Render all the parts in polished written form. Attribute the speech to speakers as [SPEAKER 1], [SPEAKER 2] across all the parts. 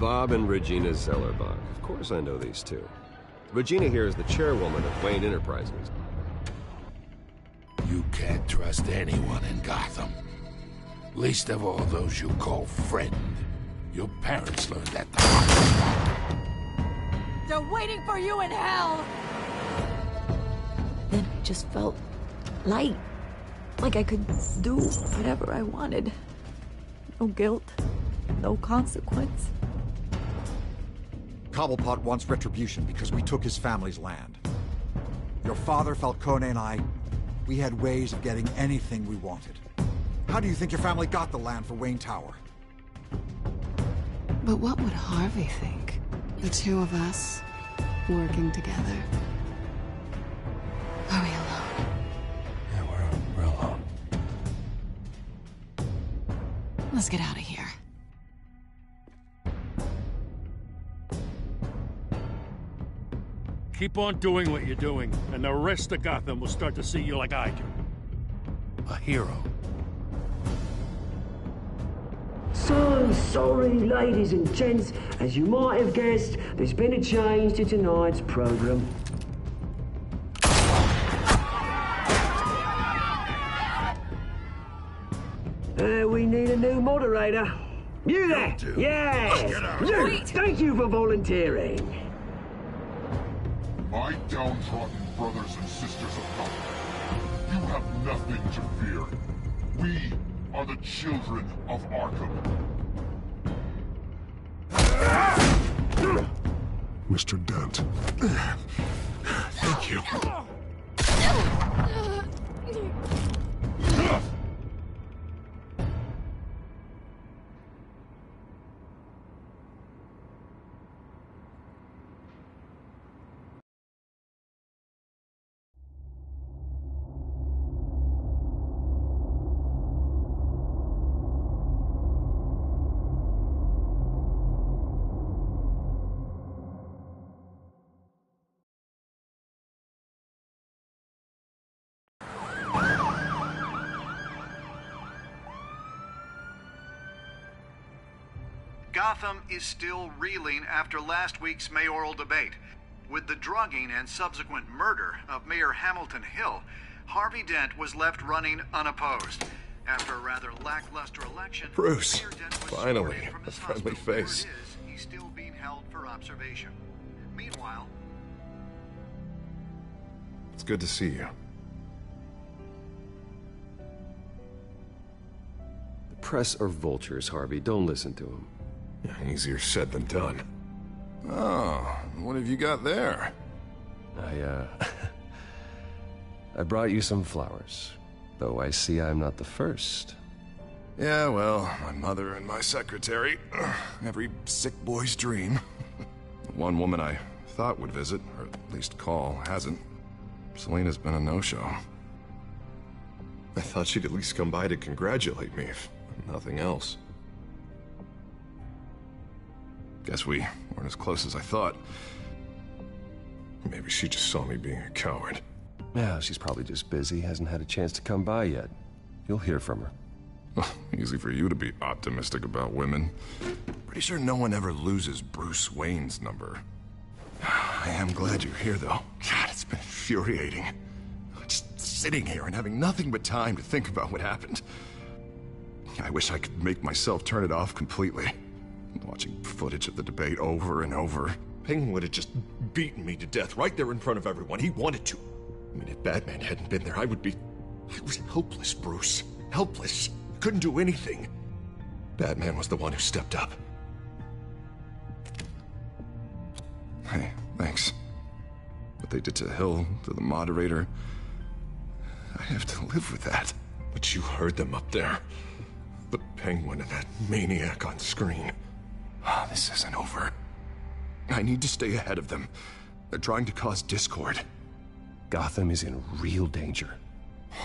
[SPEAKER 1] Bob and Regina Zellerbach. Of course I know these two. Regina here is the chairwoman of Wayne Enterprises.
[SPEAKER 2] You can't trust anyone in Gotham. Least of all those you call friend. Your parents learned that the hard way.
[SPEAKER 3] They're waiting for you in hell!
[SPEAKER 4] Then I just felt light. Like I could do whatever I wanted. No guilt, no consequence.
[SPEAKER 5] Cobblepot wants retribution because we took his family's land. Your father, Falcone, and I, we had ways of getting anything we wanted. How do you think your family got the land for Wayne Tower?
[SPEAKER 6] But what would Harvey think? The two of us, working together. Are we alone?
[SPEAKER 2] Yeah, we're alone.
[SPEAKER 6] Let's get out of here.
[SPEAKER 7] Keep on doing what you're doing, and the rest of Gotham will start to see you like I do.
[SPEAKER 2] A hero.
[SPEAKER 8] So sorry, ladies and gents. As you might have guessed, there's been a change to tonight's program. We need a new moderator. You there? Yeah! You! Thank you for volunteering.
[SPEAKER 9] My downtrodden brothers and sisters of Gotham, you have nothing to fear. We are the children of Arkham.
[SPEAKER 10] Mr. Dent. Thank you.
[SPEAKER 11] Gotham is still reeling after last week's mayoral debate. With the drugging and subsequent murder of Mayor Hamilton Hill, Harvey Dent was left running unopposed. After a rather lackluster election,
[SPEAKER 10] Bruce,
[SPEAKER 11] Mayor Dent was
[SPEAKER 10] finally,
[SPEAKER 11] escorted from his
[SPEAKER 10] a friendly
[SPEAKER 11] hospital. Where
[SPEAKER 10] face.
[SPEAKER 11] it is, he's still being held for observation. Meanwhile,
[SPEAKER 10] It's good to see you.
[SPEAKER 1] The press are vultures, Harvey. Don't listen to them.
[SPEAKER 10] Yeah, easier said than done. Oh, what have you got there?
[SPEAKER 1] I brought you some flowers. Though I see I'm not the first.
[SPEAKER 10] Yeah, well, my mother and my secretary. Every sick boy's dream. The one woman I thought would visit, or at least call, hasn't. Selena's been a no-show. I thought she'd at least come by to congratulate me, if nothing else. Guess we weren't as close as I thought. Maybe she just saw me being a coward.
[SPEAKER 1] Yeah, she's probably just busy, hasn't had a chance to come by yet. You'll hear from her.
[SPEAKER 10] Easy for you to be optimistic about women. Pretty sure no one ever loses Bruce Wayne's number. I am glad you're here, though. God, it's been infuriating. Just sitting here and having nothing but time to think about what happened. I wish I could make myself turn it off completely. Watching footage of the debate over and over. Penguin would have just beaten me to death right there in front of everyone. He wanted to. I mean, if Batman hadn't been there, I was helpless, Bruce. Helpless. Couldn't do anything. Batman was the one who stepped up. Hey, thanks. What they did to Hill, to the moderator, I have to live with that. But you heard them up there. The Penguin and that maniac on screen. This isn't over. I need to stay ahead of them. They're trying to cause discord.
[SPEAKER 1] Gotham is in real danger.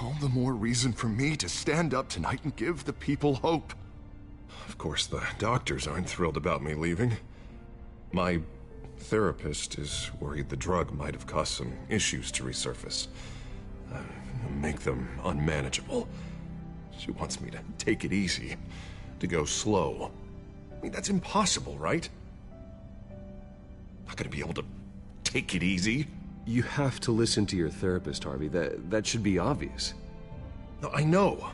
[SPEAKER 10] All the more reason for me to stand up tonight and give the people hope. Of course, the doctors aren't thrilled about me leaving. My therapist is worried the drug might have caused some issues to resurface. Make them unmanageable. She wants me to take it easy, to go slow. I mean, that's impossible, right? Not gonna be able to take it easy.
[SPEAKER 1] You have to listen to your therapist, Harvey. That should be obvious.
[SPEAKER 10] No, I know.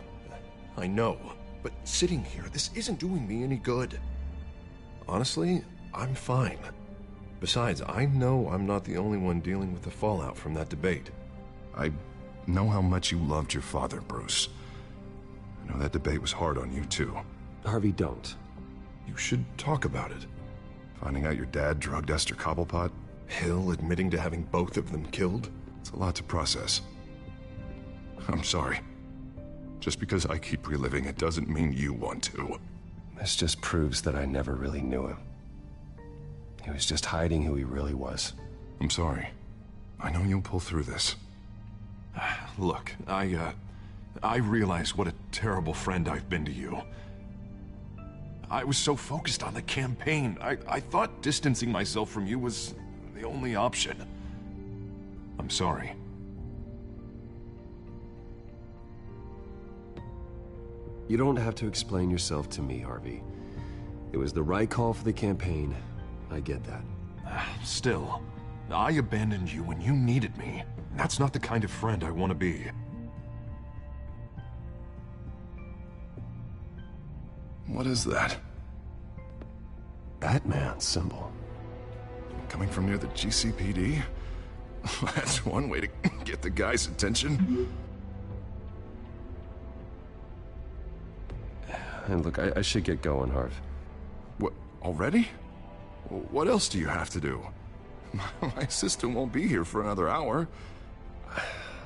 [SPEAKER 10] But sitting here, this isn't doing me any good. Honestly, I'm fine. Besides, I know I'm not the only one dealing with the fallout from that debate. I know how much you loved your father, Bruce. I know that debate was hard on you, too.
[SPEAKER 1] Harvey, don't.
[SPEAKER 10] You should talk about it. Finding out your dad drugged Esther Cobblepot, Hill admitting to having both of them killed. It's a lot to process. I'm sorry. Just because I keep reliving it doesn't mean you want to.
[SPEAKER 1] This just proves that I never really knew him. He was just hiding who he really was.
[SPEAKER 10] I'm sorry. I know you'll pull through this. Look, I realize what a terrible friend I've been to you. I was so focused on the campaign. I thought distancing myself from you was the only option. I'm sorry.
[SPEAKER 1] You don't have to explain yourself to me, Harvey. It was the right call for the campaign. I get that.
[SPEAKER 10] Still, I abandoned you when you needed me. That's not the kind of friend I want to be. What is that?
[SPEAKER 1] Batman's symbol.
[SPEAKER 10] Coming from near the GCPD? That's one way to get the guy's attention.
[SPEAKER 1] And look, I should get going, Harv.
[SPEAKER 10] What, already? What else do you have to do? My assistant won't be here for another hour.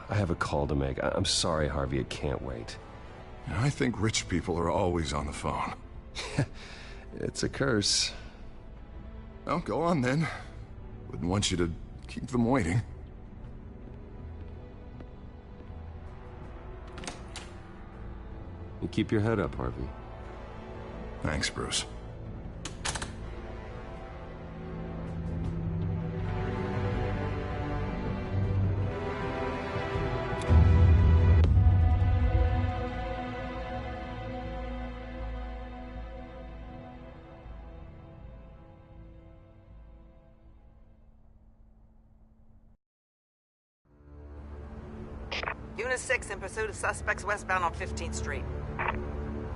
[SPEAKER 1] I have a call to make. I'm sorry, Harvey, it can't wait.
[SPEAKER 10] I think rich people are always on the phone.
[SPEAKER 1] It's a curse.
[SPEAKER 10] Well, go on then. Wouldn't want you to keep them waiting.
[SPEAKER 1] You keep your head up, Harvey.
[SPEAKER 10] Thanks, Bruce.
[SPEAKER 12] Unit 6 in pursuit of suspects westbound on 15th Street.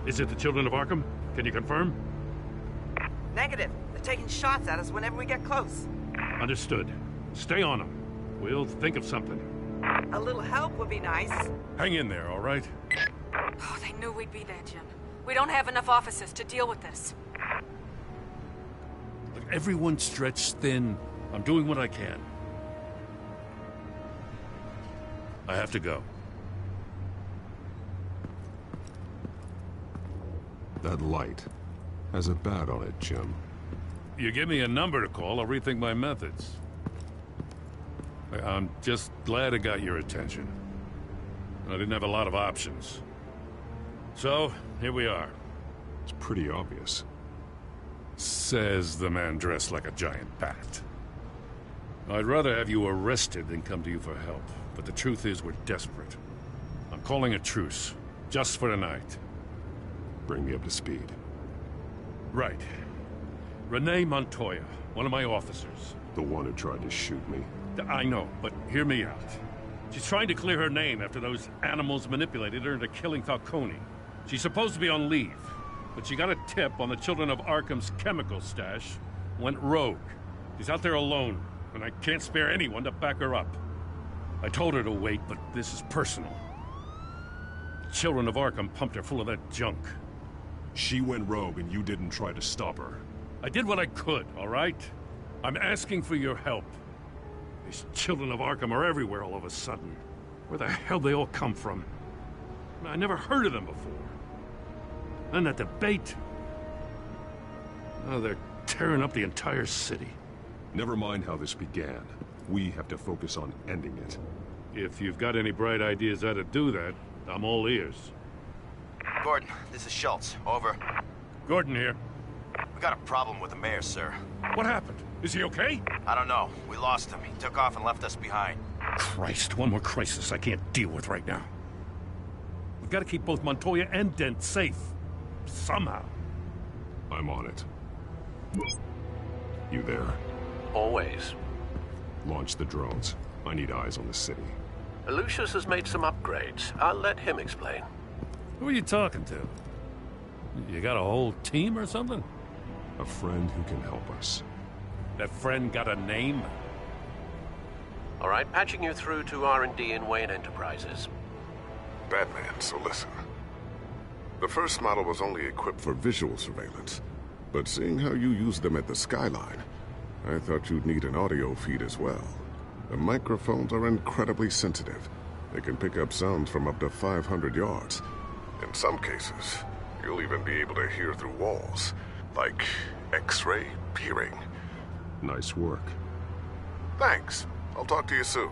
[SPEAKER 7] Is it the children of Arkham? Can you confirm?
[SPEAKER 12] Negative. They're taking shots at us whenever we get close.
[SPEAKER 7] Understood. Stay on them. We'll think of something.
[SPEAKER 12] A little help would be nice.
[SPEAKER 7] Hang in there, all right?
[SPEAKER 3] Oh, they knew we'd be there, Jim. We don't have enough officers to deal with this.
[SPEAKER 7] Look, everyone's stretched thin. I'm doing what I can. I have to go.
[SPEAKER 1] That light has a bat on it, Jim.
[SPEAKER 7] You give me a number to call, I'll rethink my methods. I'm just glad it got your attention. I didn't have a lot of options. So, here we are.
[SPEAKER 1] It's pretty obvious.
[SPEAKER 7] Says the man dressed like a giant bat. I'd rather have you arrested than come to you for help. But the truth is, we're desperate. I'm calling a truce, just for tonight.
[SPEAKER 1] Bring me up to speed.
[SPEAKER 7] Right. Renee Montoya, one of my officers.
[SPEAKER 1] The one who tried to shoot me.
[SPEAKER 7] I know, but hear me out. She's trying to clear her name after those animals manipulated her into killing Falcone. She's supposed to be on leave, but she got a tip on the children of Arkham's chemical stash, went rogue. She's out there alone, and I can't spare anyone to back her up. I told her to wait, but this is personal. The children of Arkham pumped her full of that junk.
[SPEAKER 1] She went rogue and you didn't try to stop her.
[SPEAKER 7] I did what I could, all right? I'm asking for your help. These children of Arkham are everywhere all of a sudden. Where the hell they all come from? I never heard of them before. And that debate. Oh, they're tearing up the entire city.
[SPEAKER 1] Never mind how this began. We have to focus on ending it.
[SPEAKER 7] If you've got any bright ideas how to do that, I'm all ears.
[SPEAKER 13] Gordon, this is Schultz. Over.
[SPEAKER 7] Gordon here.
[SPEAKER 13] We got a problem with the mayor, sir.
[SPEAKER 7] What happened? Is he okay?
[SPEAKER 13] I don't know. We lost him. He took off and left us behind.
[SPEAKER 7] Christ, one more crisis I can't deal with right now. We've got to keep both Montoya and Dent safe. Somehow.
[SPEAKER 1] I'm on it. You there?
[SPEAKER 14] Always.
[SPEAKER 15] Launch the drones. I need eyes on the city.
[SPEAKER 14] Lucius has made some upgrades. I'll let him explain.
[SPEAKER 7] Who are you talking to? You got a whole team or something?
[SPEAKER 15] A friend who can help us.
[SPEAKER 7] That friend got a name?
[SPEAKER 14] All right, patching you through to R&D in Wayne Enterprises.
[SPEAKER 10] Batman, so listen. The first model was only equipped for visual surveillance, but seeing how you use them at the Skyline, I thought you'd need an audio feed as well. The microphones are incredibly sensitive. They can pick up sounds from up to 500 yards. In some cases, you'll even be able to hear through walls, like X-ray peering.
[SPEAKER 15] Nice work.
[SPEAKER 10] Thanks. I'll talk to you soon.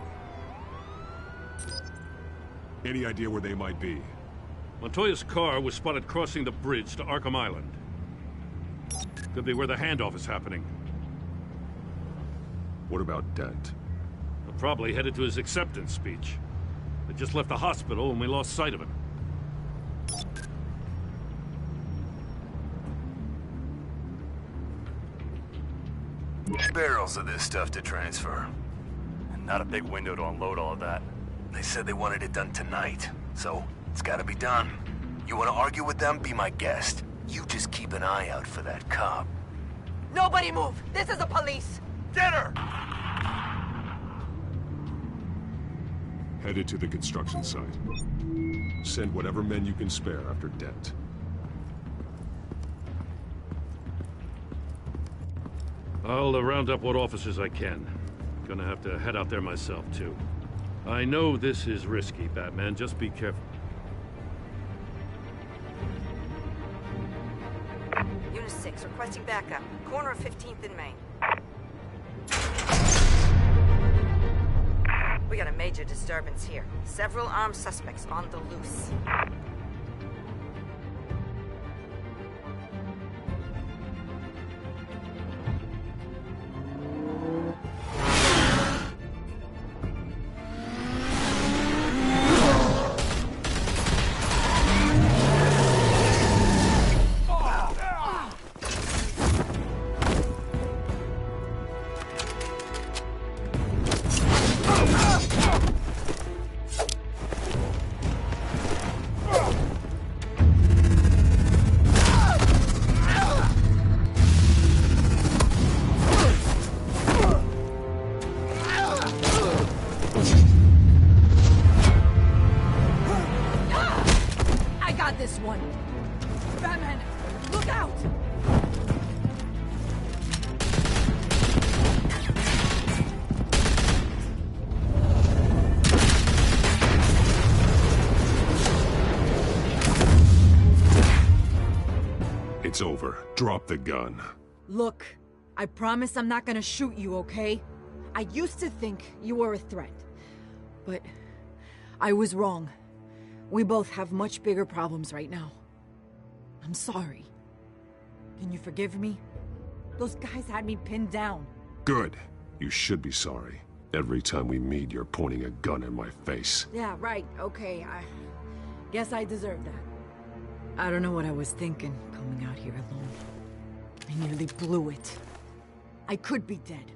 [SPEAKER 15] Any idea where they might be?
[SPEAKER 7] Montoya's car was spotted crossing the bridge to Arkham Island. Could be where the handoff is happening.
[SPEAKER 15] What about Dent?
[SPEAKER 7] Probably headed to his acceptance speech. They just left the hospital and we lost sight of him.
[SPEAKER 16] Barrels of this stuff to transfer. And not a big window to unload all of that. They said they wanted it done tonight, so it's gotta be done. You wanna argue with them? Be my guest. You just keep an eye out for that cop.
[SPEAKER 12] Nobody move! This is the police!
[SPEAKER 16] Get her!
[SPEAKER 15] Headed to the construction site. Send whatever men you can spare after Dent.
[SPEAKER 7] I'll round up what officers I can. Gonna have to head out there myself, too. I know this is risky, Batman. Just be careful.
[SPEAKER 12] Unit 6, requesting backup. Corner of 15th and Main. We got a major disturbance here. Several armed suspects on the loose.
[SPEAKER 15] It's over. Drop the gun.
[SPEAKER 4] Look, I promise I'm not gonna shoot you, okay? I used to think you were a threat, but I was wrong. We both have much bigger problems right now. I'm sorry. Can you forgive me? Those guys had me pinned down.
[SPEAKER 15] Good. You should be sorry. Every time we meet, you're pointing a gun in my face.
[SPEAKER 4] Yeah, right. Okay, I guess I deserve that. I don't know what I was thinking, coming out here alone. I nearly blew it. I could be dead.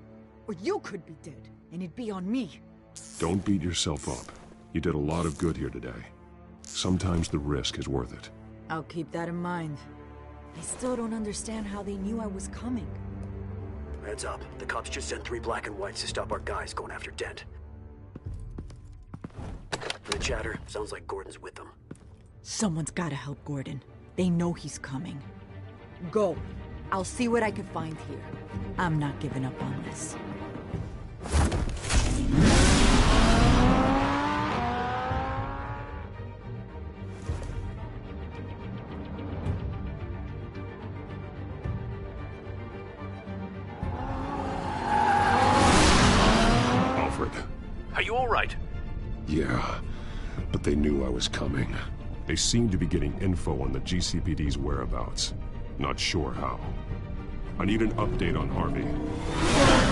[SPEAKER 4] Or you could be dead, and it'd be on me.
[SPEAKER 15] Don't beat yourself up. You did a lot of good here today. Sometimes the risk is worth it.
[SPEAKER 4] I'll keep that in mind. I still don't understand how they knew I was coming.
[SPEAKER 8] Heads up. The cops just sent 3 black and whites to stop our guys going after Dent. For the chatter, sounds like Gordon's with them.
[SPEAKER 4] Someone's gotta help Gordon. They know he's coming. Go. I'll see what I can find here. I'm not giving up on this.
[SPEAKER 15] Alfred.
[SPEAKER 14] Are you all right?
[SPEAKER 15] Yeah, but they knew I was coming. They seem to be getting info on the GCPD's whereabouts. Not sure how. I need an update on Harvey.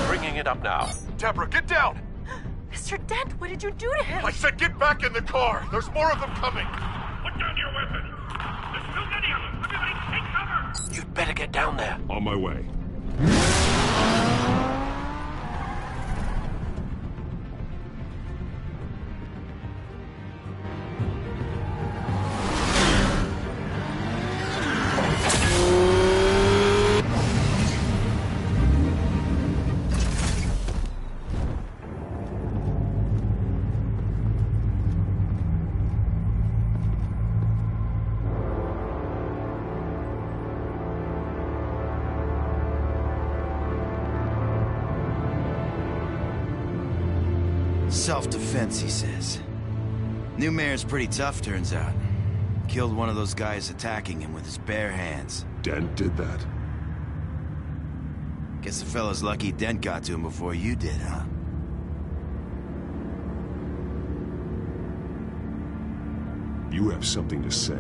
[SPEAKER 14] Bringing it up now.
[SPEAKER 16] Deborah, get down!
[SPEAKER 12] Mr. Dent, what did you do to him?
[SPEAKER 16] I said get back in the car! There's more of them coming!
[SPEAKER 7] Put down your weapon! There's too many of them! Everybody take cover!
[SPEAKER 14] You'd better get down there.
[SPEAKER 15] On my way.
[SPEAKER 13] Self-defense, he says. New mayor's pretty tough, turns out. Killed one of those guys attacking him with his bare hands.
[SPEAKER 15] Dent did that?
[SPEAKER 13] Guess the fella's lucky Dent got to him before you did, huh?
[SPEAKER 15] You have something to say,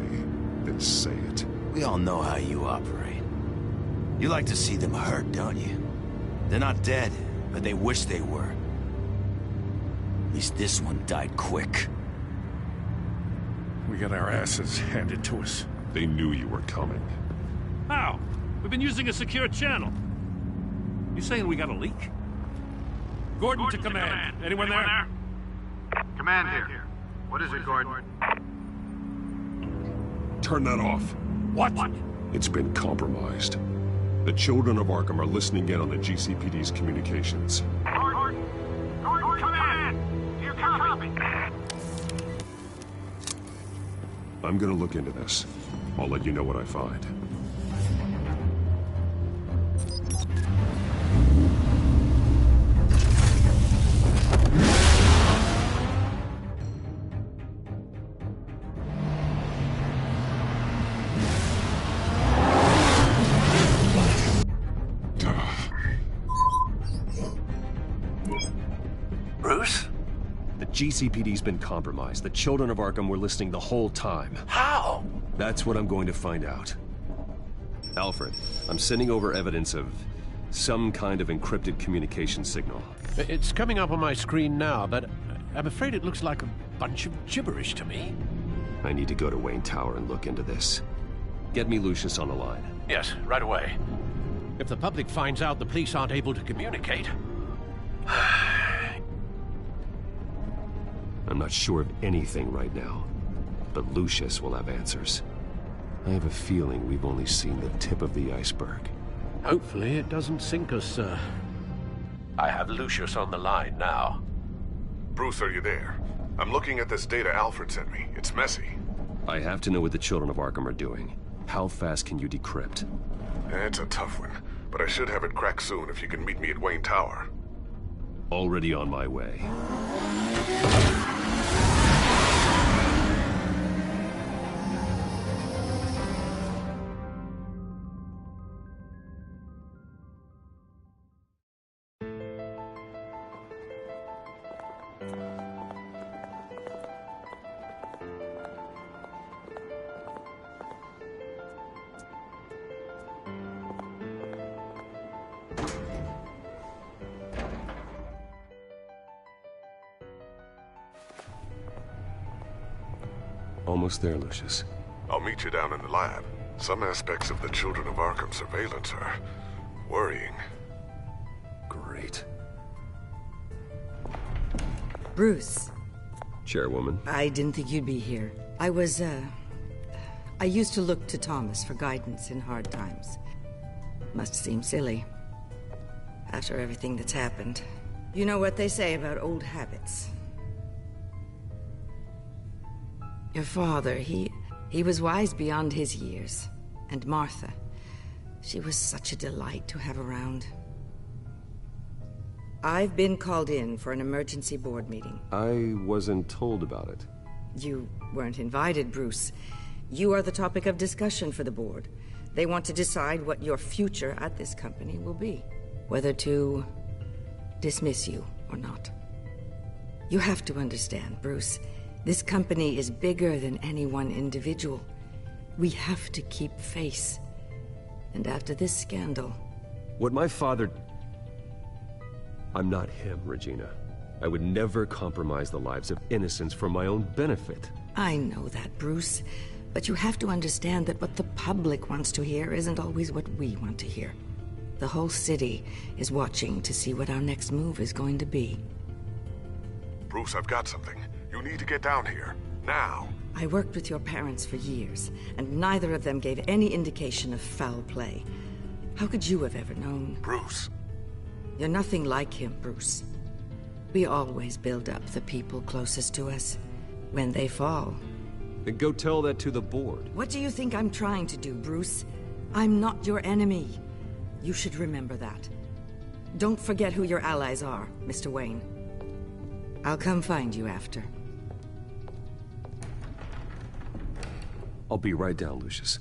[SPEAKER 15] then say it.
[SPEAKER 13] We all know how you operate. You like to see them hurt, don't you? They're not dead, but they wish they were. At least this one died quick.
[SPEAKER 7] We got our asses handed to us.
[SPEAKER 15] They knew you were coming.
[SPEAKER 7] How? We've been using a secure channel. You saying we got a leak? Gordon to command. Anyone there?
[SPEAKER 17] Command here. What is it, Gordon?
[SPEAKER 15] Turn that off.
[SPEAKER 7] What?
[SPEAKER 15] It's been compromised. The children of Arkham are listening in on the GCPD's communications.
[SPEAKER 17] Gordon, command! Do you copy?
[SPEAKER 15] I'm gonna look into this. I'll let you know what I find.
[SPEAKER 14] Bruce?
[SPEAKER 1] The GCPD's been compromised. The children of Arkham were listening the whole time.
[SPEAKER 14] How?
[SPEAKER 1] That's what I'm going to find out. Alfred, I'm sending over evidence of some kind of encrypted communication signal.
[SPEAKER 14] It's coming up on my screen now, but I'm afraid it looks like a bunch of gibberish to me.
[SPEAKER 1] I need to go to Wayne Tower and look into this. Get me Lucius on the line.
[SPEAKER 14] Yes, right away. If the public finds out the police aren't able to communicate...
[SPEAKER 1] I'm not sure of anything right now, but Lucius will have answers. I have a feeling we've only seen the tip of the iceberg.
[SPEAKER 14] Hopefully it doesn't sink us, sir. I have Lucius on the line now.
[SPEAKER 10] Bruce, are you there? I'm looking at this data Alfred sent me. It's messy.
[SPEAKER 1] I have to know what the children of Arkham are doing. How fast can you decrypt?
[SPEAKER 10] It's a tough one, but I should have it cracked soon if you can meet me at Wayne Tower.
[SPEAKER 1] Already on my way. Almost there, Lucius.
[SPEAKER 10] I'll meet you down in the lab. Some aspects of the Children of Arkham surveillance are worrying.
[SPEAKER 1] Great.
[SPEAKER 18] Bruce.
[SPEAKER 1] Chairwoman.
[SPEAKER 18] I didn't think you'd be here. I used to look to Thomas for guidance in hard times. Must seem silly. After everything that's happened. You know what they say about old habits. Your father, he was wise beyond his years. And Martha, she was such a delight to have around. I've been called in for an emergency board meeting.
[SPEAKER 1] I wasn't told about it.
[SPEAKER 18] You weren't invited, Bruce. You are the topic of discussion for the board. They want to decide what your future at this company will be. Whether to dismiss you or not. You have to understand, Bruce. This company is bigger than any one individual. We have to keep face. And after this scandal...
[SPEAKER 1] What my father... I'm not him, Regina. I would never compromise the lives of innocents for my own benefit.
[SPEAKER 18] I know that, Bruce. But you have to understand that what the public wants to hear isn't always what we want to hear. The whole city is watching to see what our next move is going to be.
[SPEAKER 10] Bruce, I've got something. You need to get down here. Now.
[SPEAKER 18] I worked with your parents for years, and neither of them gave any indication of foul play. How could you have ever known?
[SPEAKER 10] Bruce.
[SPEAKER 18] You're nothing like him, Bruce. We always build up the people closest to us. When they fall...
[SPEAKER 1] Then go tell that to the board.
[SPEAKER 18] What do you think I'm trying to do, Bruce? I'm not your enemy. You should remember that. Don't forget who your allies are, Mr. Wayne. I'll come find you after.
[SPEAKER 1] I'll be right down, Lucius.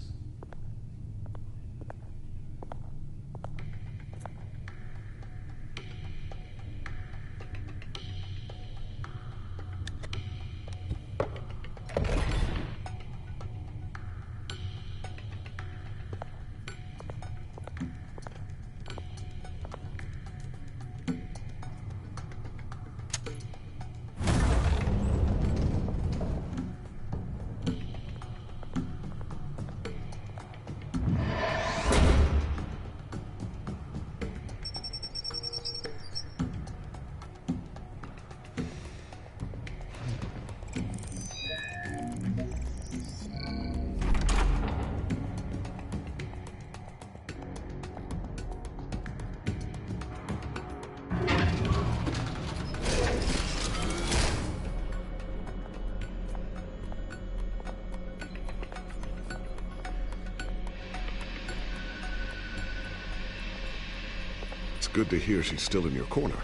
[SPEAKER 15] Good to hear she's still in your corner.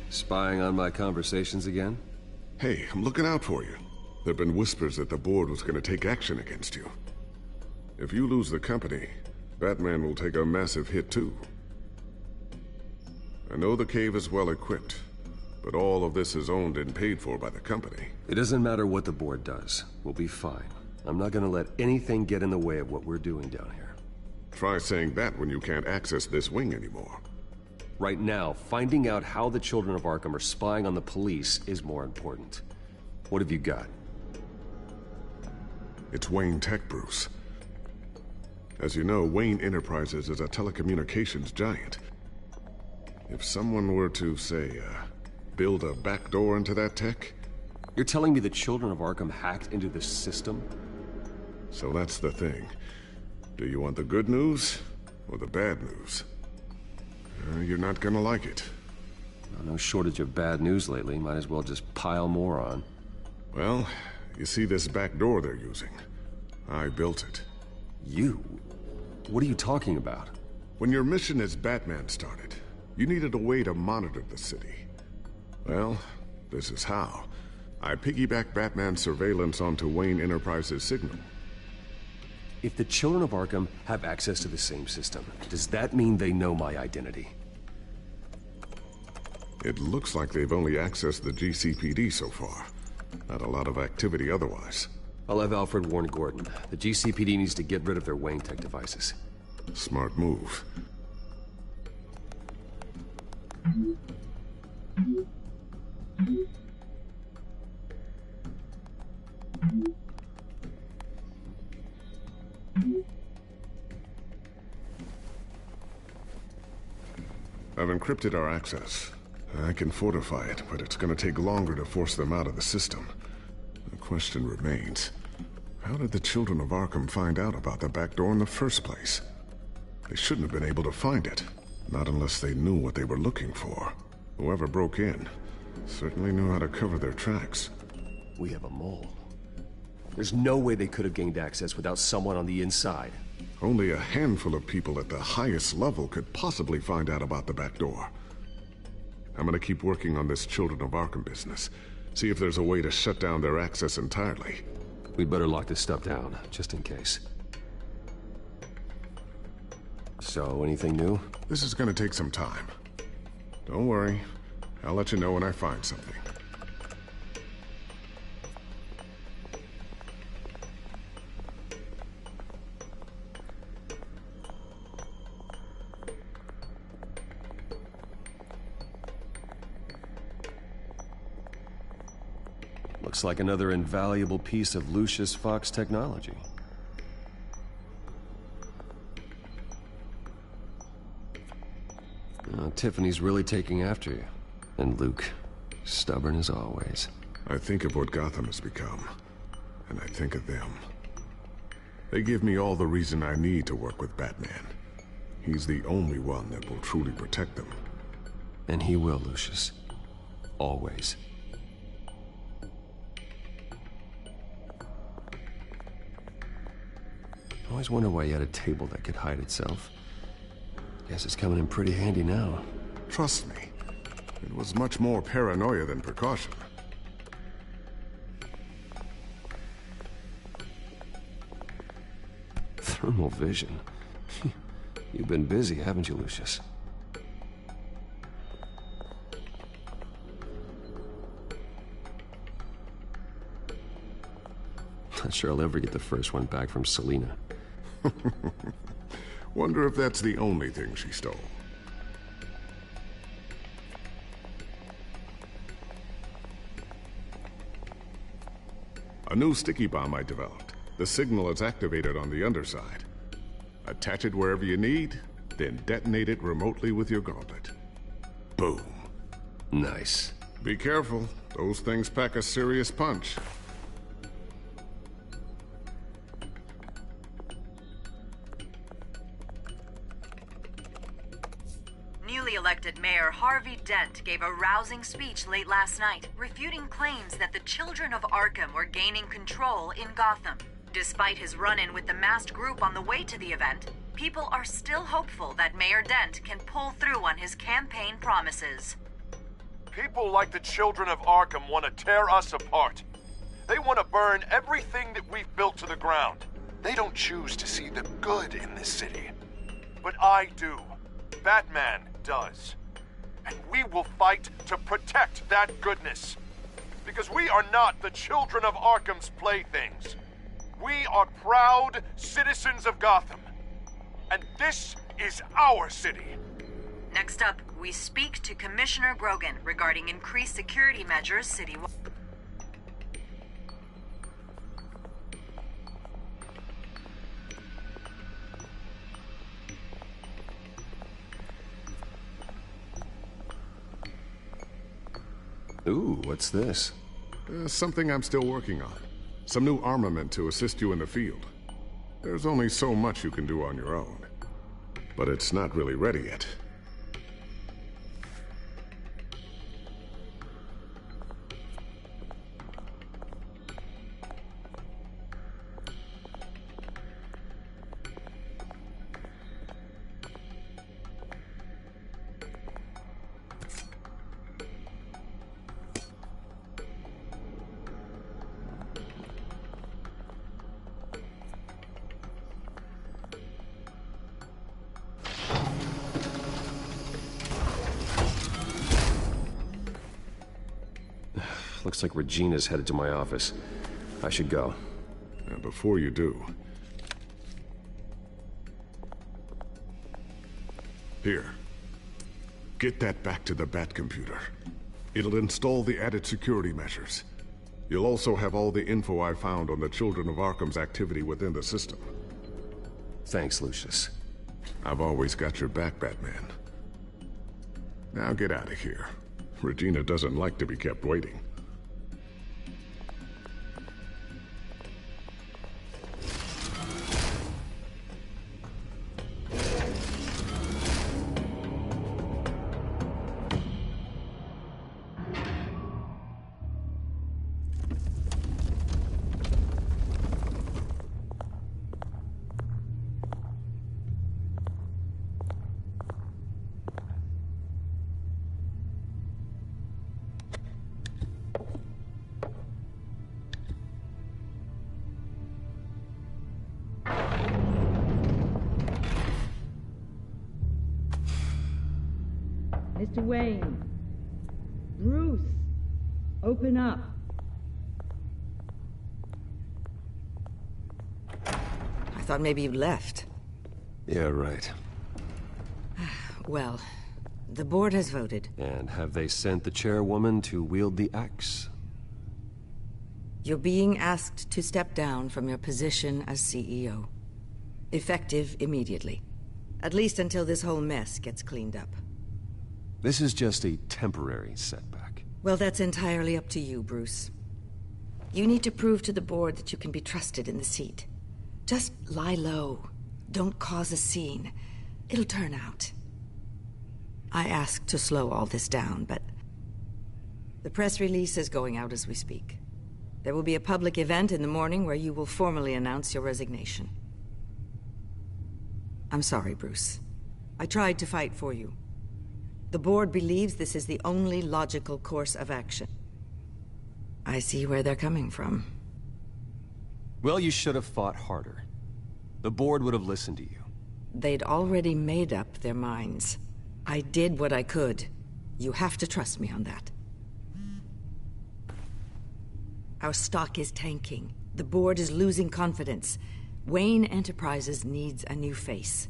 [SPEAKER 1] Spying on my conversations again?
[SPEAKER 15] Hey, I'm looking out for you. There've been whispers that the board was going to take action against you. If you lose the company, Batman will take a massive hit too. I know the cave is well equipped, but all of this is owned and paid for by the company.
[SPEAKER 1] It doesn't matter what the board does. We'll be fine. I'm not going to let anything get in the way of what we're doing down here.
[SPEAKER 15] Try saying that when you can't access this wing anymore.
[SPEAKER 1] Right now, finding out how the children of Arkham are spying on the police is more important. What have you got?
[SPEAKER 15] It's Wayne Tech, Bruce. As you know, Wayne Enterprises is a telecommunications giant. If someone were to, say, build a backdoor into that tech...
[SPEAKER 1] You're telling me the children of Arkham hacked into this system?
[SPEAKER 15] So that's the thing. Do you want the good news or the bad news? You're not gonna like it.
[SPEAKER 1] No shortage of bad news lately. Might as well just pile more on.
[SPEAKER 15] Well, you see this back door they're using? I built it.
[SPEAKER 1] You? What are you talking about?
[SPEAKER 15] When your mission as Batman started, you needed a way to monitor the city. Well, this is how. I piggybacked Batman's surveillance onto Wayne Enterprises' signal.
[SPEAKER 1] If the children of Arkham have access to the same system, does that mean they know my identity?
[SPEAKER 15] It looks like they've only accessed the GCPD so far. Not a lot of activity otherwise.
[SPEAKER 1] I'll have Alfred warn Gordon. The GCPD needs to get rid of their Wayne Tech devices.
[SPEAKER 15] Smart move. I've encrypted our access. I can fortify it, but it's going to take longer to force them out of the system. The question remains, how did the children of Arkham find out about the back door in the first place? They shouldn't have been able to find it, not unless they knew what they were looking for. Whoever broke in certainly knew how to cover their tracks.
[SPEAKER 1] We have a mole. There's no way they could have gained access without someone on the inside.
[SPEAKER 15] Only a handful of people at the highest level could possibly find out about the back door. I'm gonna keep working on this Children of Arkham business. See if there's a way to shut down their access entirely.
[SPEAKER 1] We'd better lock this stuff down, just in case. So, anything new?
[SPEAKER 15] This is gonna take some time. Don't worry. I'll let you know when I find something.
[SPEAKER 1] Looks like another invaluable piece of Lucius Fox technology. Tiffany's really taking after you. And Luke, stubborn as always.
[SPEAKER 15] I think of what Gotham has become, and I think of them. They give me all the reason I need to work with Batman. He's the only one that will truly protect them.
[SPEAKER 1] And he will, Lucius. Always. I always wonder why you had a table that could hide itself. Guess it's coming in pretty handy now.
[SPEAKER 15] Trust me. It was much more paranoia than precaution.
[SPEAKER 1] Thermal vision. You've been busy, haven't you, Lucius? Not sure I'll ever get the first one back from Selena.
[SPEAKER 15] Wonder if that's the only thing she stole. A new sticky bomb I developed. The signal is activated on the underside. Attach it wherever you need, then detonate it remotely with your gauntlet. Boom.
[SPEAKER 1] Nice.
[SPEAKER 15] Be careful. Those things pack a serious punch.
[SPEAKER 19] Newly elected Mayor Harvey Dent gave a rousing speech late last night, refuting claims that the children of Arkham were gaining control in Gotham. Despite his run-in with the masked group on the way to the event, people are still hopeful that Mayor Dent can pull through on his campaign promises.
[SPEAKER 20] People like the children of Arkham want to tear us apart. They want to burn everything that we've built to the ground. They don't choose to see the good in this city. But I do. Batman does. And we will fight to protect that goodness. Because we are not the children of Arkham's playthings. We are proud citizens of Gotham. And this is our city.
[SPEAKER 19] Next up, we speak to Commissioner Grogan regarding increased security measures citywide.
[SPEAKER 1] Ooh, what's this?
[SPEAKER 15] Something I'm still working on. Some new armament to assist you in the field. There's only so much you can do on your own. But it's not really ready yet.
[SPEAKER 1] Looks like Regina's headed to my office. I should go.
[SPEAKER 15] And before you do... Here. Get that back to the Bat computer. It'll install the added security measures. You'll also have all the info I found on the Children of Arkham's activity within the system.
[SPEAKER 1] Thanks, Lucius.
[SPEAKER 15] I've always got your back, Batman. Now get out of here. Regina doesn't like to be kept waiting.
[SPEAKER 18] Mr. Wayne. Bruce. Open up. I thought maybe you left.
[SPEAKER 1] Yeah, right.
[SPEAKER 18] Well, the board has voted.
[SPEAKER 1] And have they sent the chairwoman to wield the axe?
[SPEAKER 18] You're being asked to step down from your position as CEO. Effective immediately. At least until this whole mess gets cleaned up.
[SPEAKER 1] This is just a temporary setback.
[SPEAKER 18] Well, that's entirely up to you, Bruce. You need to prove to the board that you can be trusted in the seat. Just lie low. Don't cause a scene. It'll turn out. I asked to slow all this down, but... the press release is going out as we speak. There will be a public event in the morning where you will formally announce your resignation. I'm sorry, Bruce. I tried to fight for you. The board believes this is the only logical course of action. I see where they're coming from.
[SPEAKER 1] Well, you should have fought harder. The board would have listened to you.
[SPEAKER 18] They'd already made up their minds. I did what I could. You have to trust me on that. Our stock is tanking. The board is losing confidence. Wayne Enterprises needs a new face.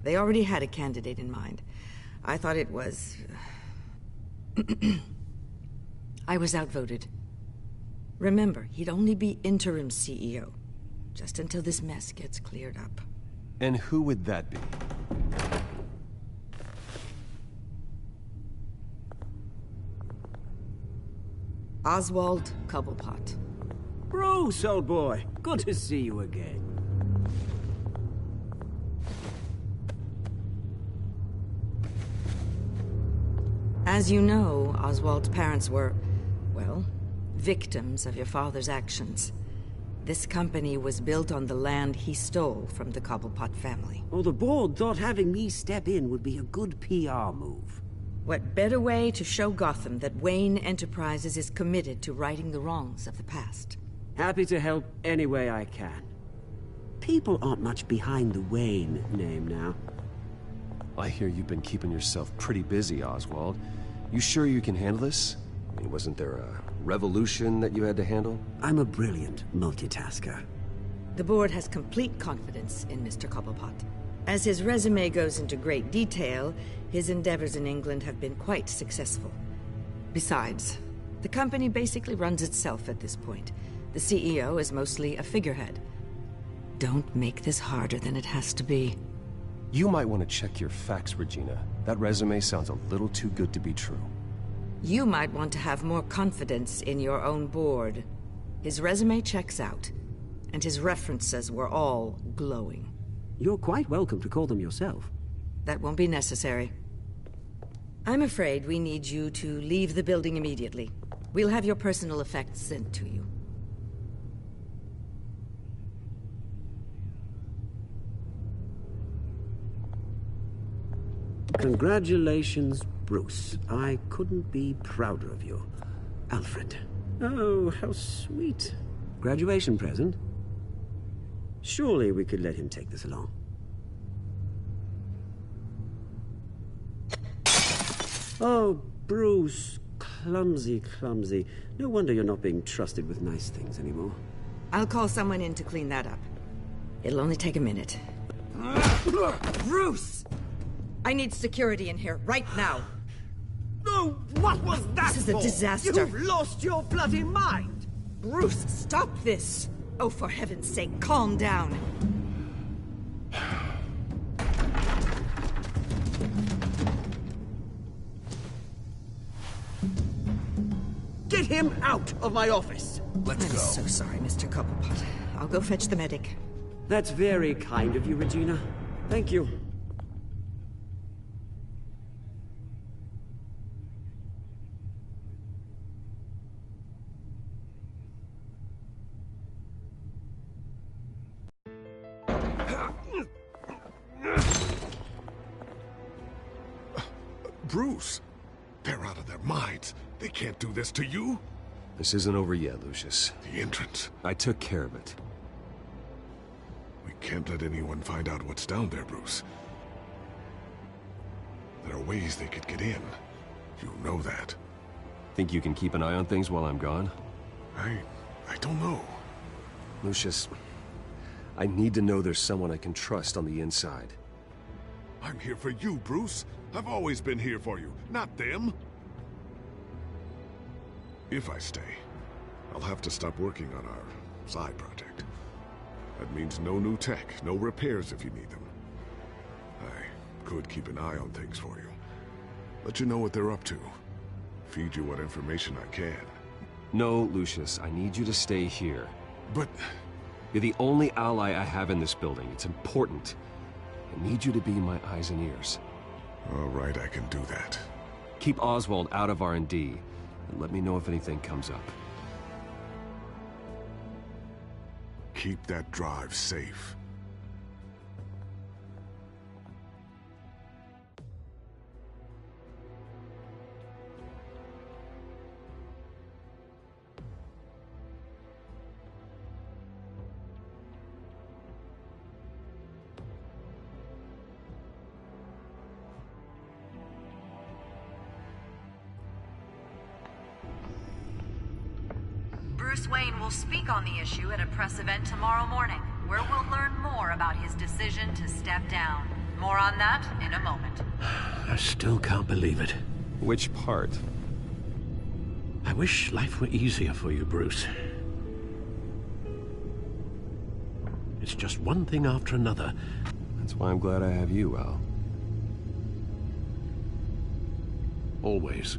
[SPEAKER 18] They already had a candidate in mind. I thought it was... I was outvoted. Remember, he'd only be interim CEO, just until this mess gets cleared up.
[SPEAKER 1] And who would that be?
[SPEAKER 18] Oswald Cobblepot.
[SPEAKER 21] Bruce, old boy. Good to see you again.
[SPEAKER 18] As you know, Oswald's parents were, well, victims of your father's actions. This company was built on the land he stole from the Cobblepot family.
[SPEAKER 21] Oh, the board thought having me step in would be a good PR move.
[SPEAKER 18] What better way to show Gotham that Wayne Enterprises is committed to righting the wrongs of the past?
[SPEAKER 21] Happy to help any way I can. People aren't much behind the Wayne name now.
[SPEAKER 1] I hear you've been keeping yourself pretty busy, Oswald. You sure you can handle this? I mean, wasn't there a revolution that you had to handle?
[SPEAKER 21] I'm a brilliant multitasker.
[SPEAKER 18] The board has complete confidence in Mr. Cobblepot. As his resume goes into great detail, his endeavors in England have been quite successful. Besides, the company basically runs itself at this point. The CEO is mostly a figurehead. Don't make this harder than it has to be.
[SPEAKER 1] You might want to check your facts, Regina. That resume sounds a little too good to be true.
[SPEAKER 18] You might want to have more confidence in your own board. His resume checks out, and his references were all glowing.
[SPEAKER 21] You're quite welcome to call them yourself.
[SPEAKER 18] That won't be necessary. I'm afraid we need you to leave the building immediately. We'll have your personal effects sent to you.
[SPEAKER 21] Congratulations, Bruce. I couldn't be prouder of you. Alfred. Oh, how sweet. Graduation present? Surely we could let him take this along. Oh, Bruce. Clumsy, clumsy. No wonder you're not being trusted with nice things anymore.
[SPEAKER 18] I'll call someone in to clean that up. It'll only take a minute. Bruce! I need security in here, right now.
[SPEAKER 21] No, what was that?
[SPEAKER 18] This is a disaster.
[SPEAKER 21] You've lost your bloody mind!
[SPEAKER 18] Bruce, stop this! Oh, for heaven's sake, calm down.
[SPEAKER 21] Get him out of my office!
[SPEAKER 13] Let's go.
[SPEAKER 18] I'm so sorry, Mr. Cobblepot. I'll go fetch the medic.
[SPEAKER 21] That's very kind of you, Regina. Thank you.
[SPEAKER 15] Bruce, they're out of their minds. They can't do this to you.
[SPEAKER 1] This isn't over yet, Lucius.
[SPEAKER 15] The entrance.
[SPEAKER 1] I took care of it.
[SPEAKER 15] We can't let anyone find out what's down there, Bruce. There are ways they could get in. You know that.
[SPEAKER 1] Think you can keep an eye on things while I'm gone?
[SPEAKER 15] I don't know.
[SPEAKER 1] Lucius, I need to know there's someone I can trust on the inside.
[SPEAKER 15] I'm here for you, Bruce. I've always been here for you, not them. If I stay, I'll have to stop working on our side project. That means no new tech, no repairs if you need them. I could keep an eye on things for you. Let you know what they're up to. Feed you what information I can.
[SPEAKER 1] No, Lucius, I need you to stay here.
[SPEAKER 15] But...
[SPEAKER 1] You're the only ally I have in this building. It's important. I need you to be my eyes and ears.
[SPEAKER 15] All right, I can do that.
[SPEAKER 1] Keep Oswald out of R&D, and let me know if anything comes up.
[SPEAKER 15] Keep that drive safe.
[SPEAKER 19] Wayne will speak on the issue at a press event tomorrow morning, where we'll learn more about his decision to step down. More on that in a moment.
[SPEAKER 14] I still can't believe it.
[SPEAKER 1] Which part?
[SPEAKER 14] I wish life were easier for you, Bruce. It's just one thing after another.
[SPEAKER 1] That's why I'm glad I have you, Al.
[SPEAKER 14] Always.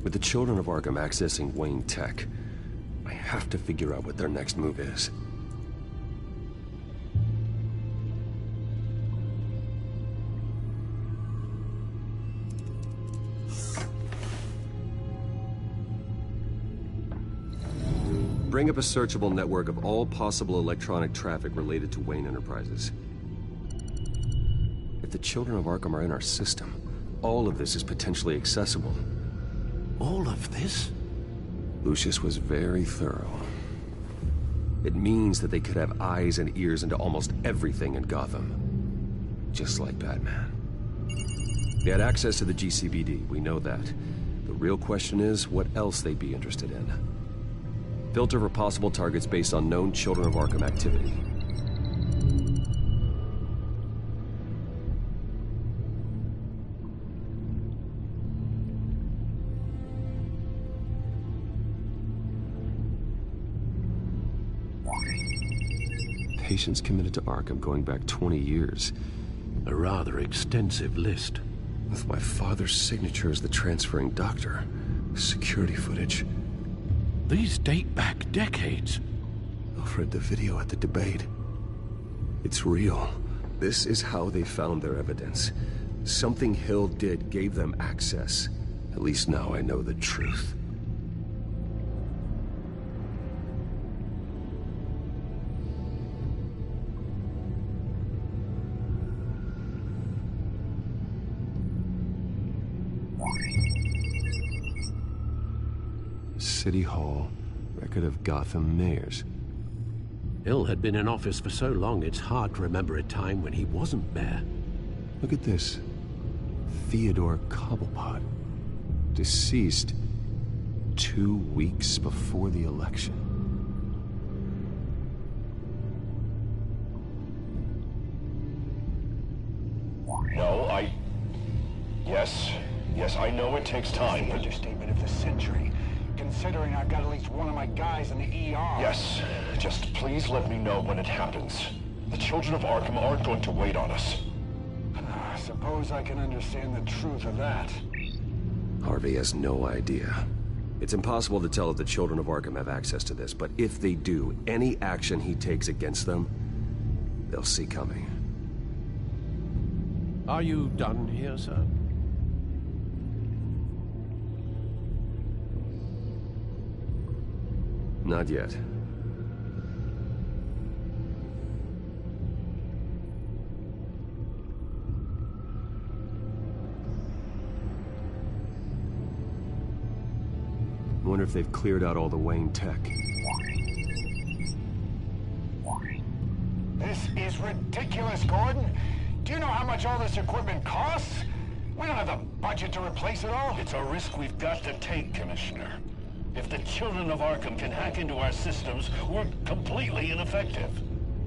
[SPEAKER 1] With the children of Arkham accessing Wayne Tech, I have to figure out what their next move is. Bring up a searchable network of all possible electronic traffic related to Wayne Enterprises. If the children of Arkham are in our system, all of this is potentially accessible.
[SPEAKER 14] All of this?
[SPEAKER 1] Lucius was very thorough. It means that they could have eyes and ears into almost everything in Gotham. Just like Batman. They had access to the GCPD, we know that. The real question is, what else they'd be interested in. Filter for possible targets based on known Children of Arkham activity. Patients committed to Arkham going back 20 years.
[SPEAKER 14] A rather extensive list.
[SPEAKER 1] With my father's signature as the transferring doctor. Security footage.
[SPEAKER 14] These date back decades.
[SPEAKER 1] Alfred, the video at the debate. It's real. This is how they found their evidence. Something Hill did gave them access. At least now I know the truth. City Hall, record of Gotham mayors.
[SPEAKER 14] Hill had been in office for so long, it's hard to remember a time when he wasn't mayor.
[SPEAKER 1] Look at this. Theodore Cobblepot. Deceased 2 weeks before the election.
[SPEAKER 5] No, Yes, I know it takes time.
[SPEAKER 17] The understatement of the century. Considering I've got at least one of my guys in the ER.
[SPEAKER 5] Yes, just please let me know when it happens. The children of Arkham aren't going to wait on us.
[SPEAKER 17] I suppose I can understand the truth of that.
[SPEAKER 1] Harvey has no idea. It's impossible to tell if the children of Arkham have access to this, but if they do, any action he takes against them, they'll see coming.
[SPEAKER 14] Are you done here, sir?
[SPEAKER 1] Not yet. I wonder if they've cleared out all the Wayne tech.
[SPEAKER 17] This is ridiculous, Gordon. Do you know how much all this equipment costs? We don't have the budget to replace it all.
[SPEAKER 5] It's a risk we've got to take, Commissioner. If the children of Arkham can hack into our systems, we're completely ineffective.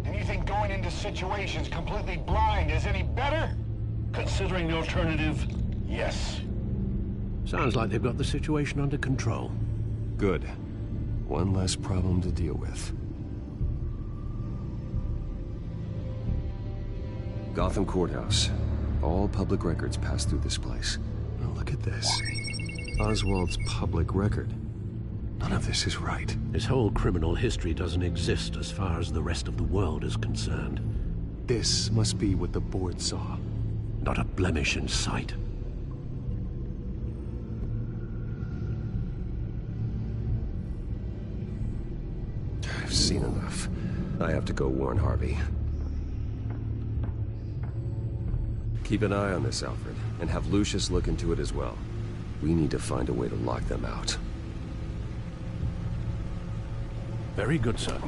[SPEAKER 17] And you think going into situations completely blind is any better?
[SPEAKER 5] Considering the alternative, yes.
[SPEAKER 14] Sounds like they've got the situation under control.
[SPEAKER 1] Good. One less problem to deal with. Gotham Courthouse. All public records pass through this place. Now look at this. Oswald's public record. None of this is right.
[SPEAKER 14] His whole criminal history doesn't exist as far as the rest of the world is concerned.
[SPEAKER 1] This must be what the board saw.
[SPEAKER 14] Not a blemish in sight.
[SPEAKER 1] I've seen enough. I have to go warn Harvey. Keep an eye on this, Alfred, and have Lucius look into it as well. We need to find a way to lock them out.
[SPEAKER 14] Very good, sir.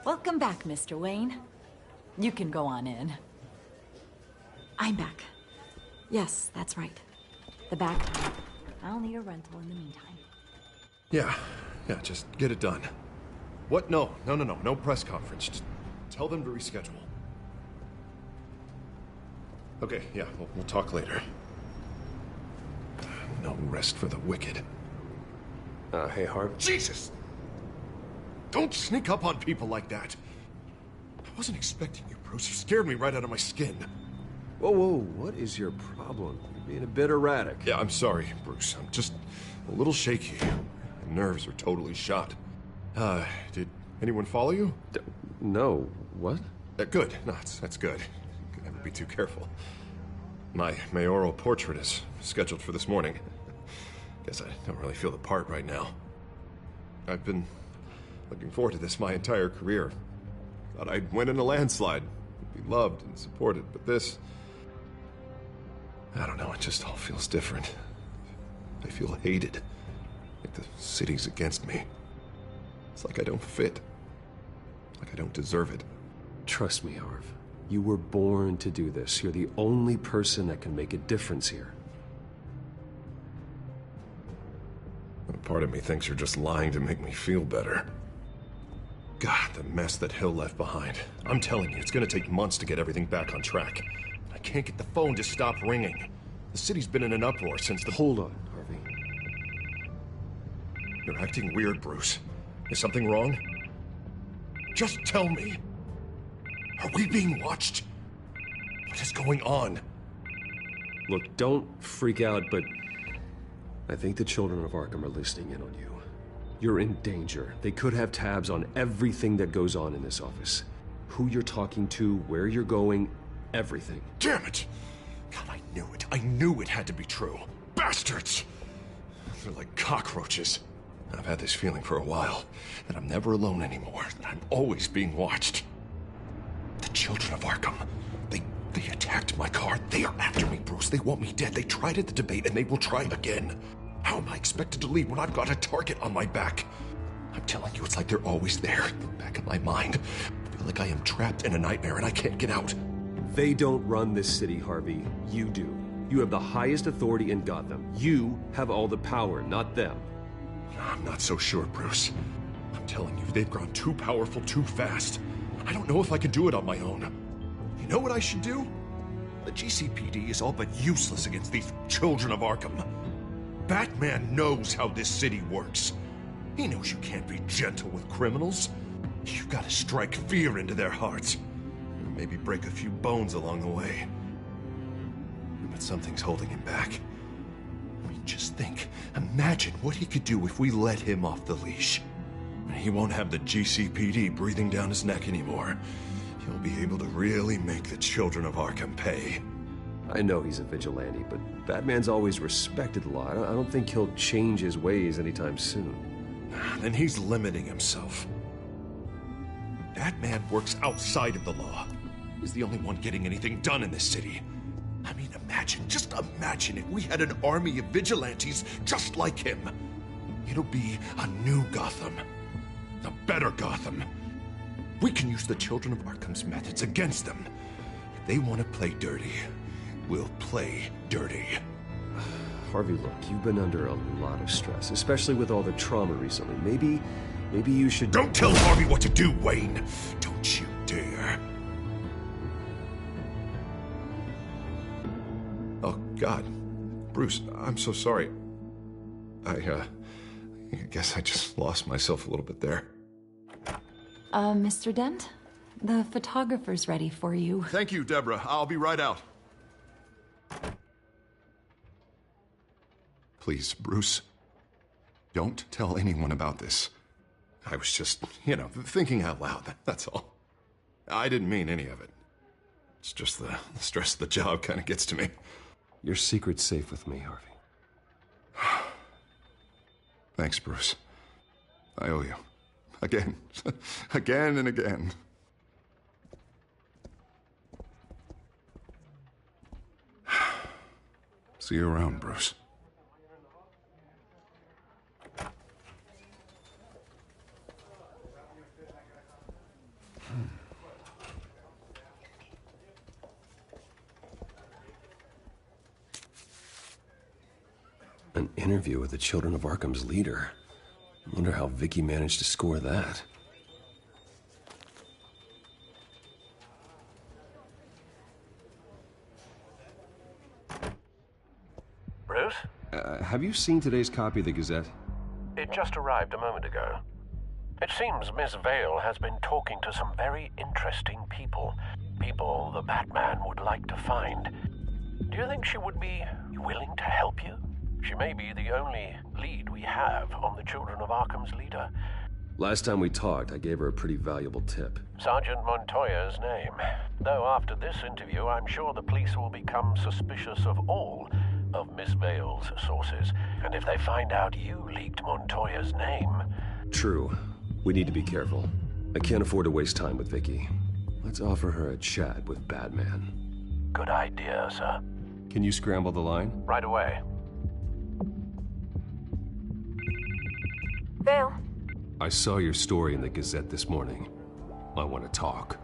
[SPEAKER 4] Welcome back, Mr. Wayne. You can go on in. I'm back. Yes, that's right. The back door. I'll need a rental in the meantime.
[SPEAKER 20] Yeah, just get it done. What? No press conference. Just tell them to reschedule. Okay, yeah, we'll talk later. No rest for the wicked.
[SPEAKER 1] Hey, Harv.
[SPEAKER 20] Jesus! Don't sneak up on people like that. I wasn't expecting you, Bruce. You scared me right out of my skin.
[SPEAKER 1] Whoa, what is your problem? You're being a bit erratic.
[SPEAKER 20] Yeah, I'm sorry, Bruce. I'm just a little shaky. My nerves are totally shot. Did anyone follow you?
[SPEAKER 1] No. What?
[SPEAKER 20] Good. No, that's good. Could never be too careful. My mayoral portrait is scheduled for this morning. Guess I don't really feel the part right now. I've been looking forward to this my entire career. Thought I'd win in a landslide, be loved and supported, but this... I don't know, it just all feels different. I feel hated. Like the city's against me. It's like I don't fit. Like I don't deserve it.
[SPEAKER 1] Trust me, Harv. You were born to do this. You're the only person that can make a difference here.
[SPEAKER 20] Part of me thinks you're just lying to make me feel better. God, the mess that Hill left behind. I'm telling you, it's gonna take months to get everything back on track. I can't get the phone to stop ringing. The city's been in an uproar since the...
[SPEAKER 1] Hold on, Harvey.
[SPEAKER 20] You're acting weird, Bruce. Is something wrong? Just tell me. Are we being watched? What is going on?
[SPEAKER 1] Look, don't freak out, but... I think the children of Arkham are listening in on you. You're in danger. They could have tabs on everything that goes on in this office. Who you're talking to, where you're going, everything.
[SPEAKER 20] Damn it! God, I knew it. I knew it had to be true. Bastards! They're like cockroaches. I've had this feeling for a while, that I'm never alone anymore, that I'm always being watched. The children of Arkham, they attacked my car. They are after me, Bruce. They want me dead. They tried at the debate, and they will try again. How am I expected to leave when I've got a target on my back? I'm telling you, it's like they're always there, in the back of my mind. I feel like I am trapped in a nightmare and I can't get out.
[SPEAKER 1] They don't run this city, Harvey. You do. You have the highest authority in Gotham. You have all the power, not them.
[SPEAKER 20] I'm not so sure, Bruce. I'm telling you, they've grown too powerful too fast. I don't know if I can do it on my own. You know what I should do? The GCPD is all but useless against these children of Arkham. Batman knows how this city works. He knows you can't be gentle with criminals. You've got to strike fear into their hearts. And maybe break a few bones along the way. But something's holding him back. I mean, just think. Imagine what he could do if we let him off the leash. He won't have the GCPD breathing down his neck anymore. He'll be able to really make the children of Arkham pay.
[SPEAKER 1] I know he's a vigilante, but Batman's always respected the law. I don't think he'll change his ways anytime soon.
[SPEAKER 20] Then he's limiting himself. Batman works outside of the law. He's the only one getting anything done in this city. I mean, just imagine if we had an army of vigilantes just like him. It'll be a new Gotham. A better Gotham. We can use the children of Arkham's methods against them. If they want to play dirty, we'll play dirty.
[SPEAKER 1] Harvey, look, you've been under a lot of stress, especially with all the trauma recently. Maybe you should...
[SPEAKER 20] Don't tell Harvey what to do, Wayne! Don't you dare. Oh, God. Bruce, I'm so sorry. I guess I just lost myself a little bit there.
[SPEAKER 4] Mr. Dent? The photographer's ready for you.
[SPEAKER 20] Thank you, Deborah. I'll be right out. Please, Bruce, don't tell anyone about this. I was just, thinking out loud, that's all. I didn't mean any of it. It's just the stress of the job kind of gets to me.
[SPEAKER 1] Your secret's safe with me, Harvey.
[SPEAKER 20] Thanks, Bruce. I owe you. Again. Again and again. See you around, Bruce.
[SPEAKER 1] An interview with the Children of Arkham's leader. I wonder how Vicky managed to score that.
[SPEAKER 14] Bruce?
[SPEAKER 1] Have you seen today's copy of the Gazette?
[SPEAKER 14] It just arrived a moment ago. It seems Miss Vale has been talking to some very interesting people. People the Batman would like to find. Do you think she would be willing to help you? She may be the only lead we have on the Children of Arkham's leader.
[SPEAKER 1] Last time we talked, I gave her a pretty valuable tip.
[SPEAKER 14] Sergeant Montoya's name. Though after this interview, I'm sure the police will become suspicious of all of Miss Vale's sources. And if they find out you leaked Montoya's name...
[SPEAKER 1] True. We need to be careful. I can't afford to waste time with Vicky. Let's offer her a chat with Batman.
[SPEAKER 14] Good idea, sir.
[SPEAKER 1] Can you scramble the line?
[SPEAKER 14] Right away.
[SPEAKER 3] Vale?
[SPEAKER 1] I saw your story in the Gazette this morning. I want to talk.